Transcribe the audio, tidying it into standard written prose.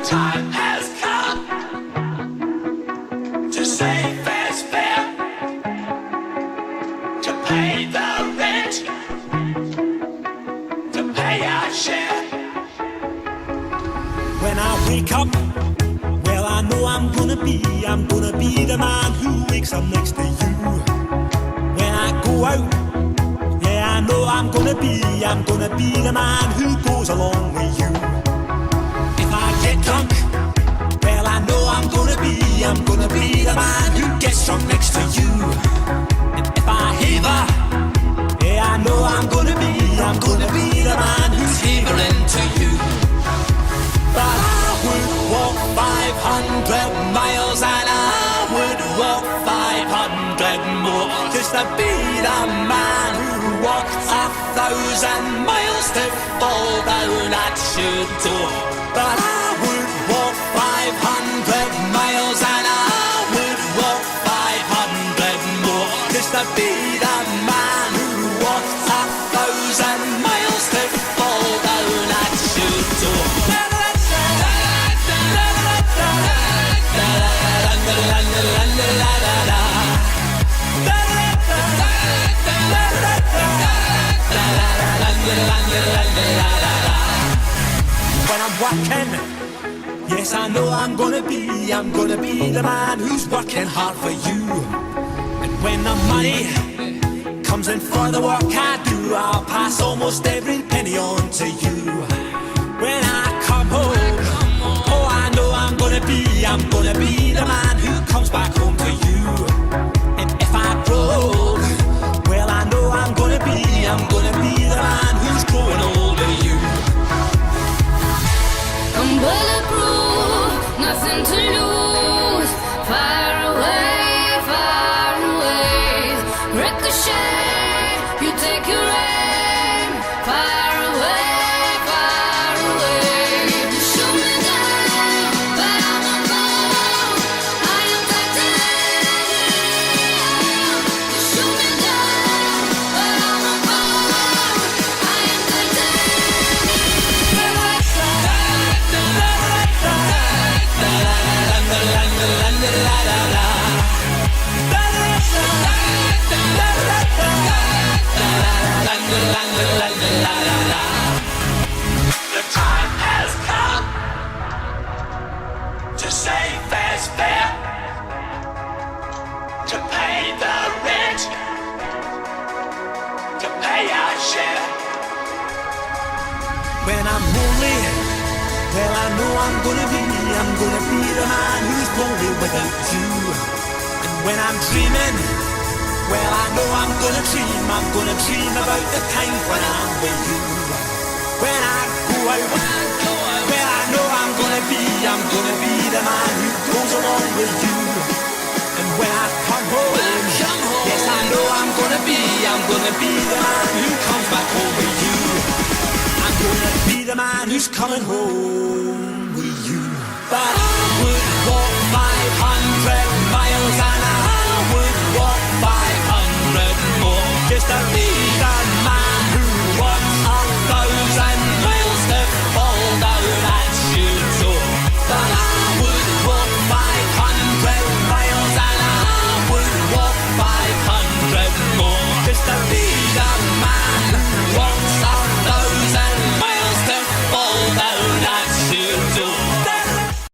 Time has come to say fair's fair, to pay the rent, to pay our share. When I wake up, well, I know I'm gonna be the man who wakes up next to you. When I go out, yeah, I know I'm gonna be the man who goes along with you. If I get drunk, well, I know I'm gonna be the man who gets drunk next to you. And if I heaver, yeah, I know I'm gonna be the man who's heavering to you. But I would walk 500 miles and I would walk 500 more just to be the man who walked 1,000 miles to fall down at your door. But I would walk 500 miles and I would walk 500 more just to be the man who walked 1,000 miles to fall down at your door. When I'm working, yes, I know I'm gonna be the man who's working hard for you. And when the money comes in for the work I do, I'll pass almost every penny on to you. When I come home, oh, I know I'm gonna be the man who comes back home to you. And if I broke, well, I know I'm gonna be the man who's growing old with you. I'm bulletproof, nothing to lose. Far away, ricochet, you take your aim. Far away, you shoot me down, but I won't go. I am titanium. You shoot me down, but I won't go. I am The time has come to say fair's fair, to pay the rent, to pay our share. When I'm lonely, well, I know I'm gonna be the man who's lonely without you. And when I'm dreaming, well, I know I'm gonna dream about the time when I'm with you. When I go out, well, I know I'm gonna be the man who goes along with you. And when I come home, yes, I know I'm gonna be the man who comes back home with you. I'm gonna be the man who's coming home.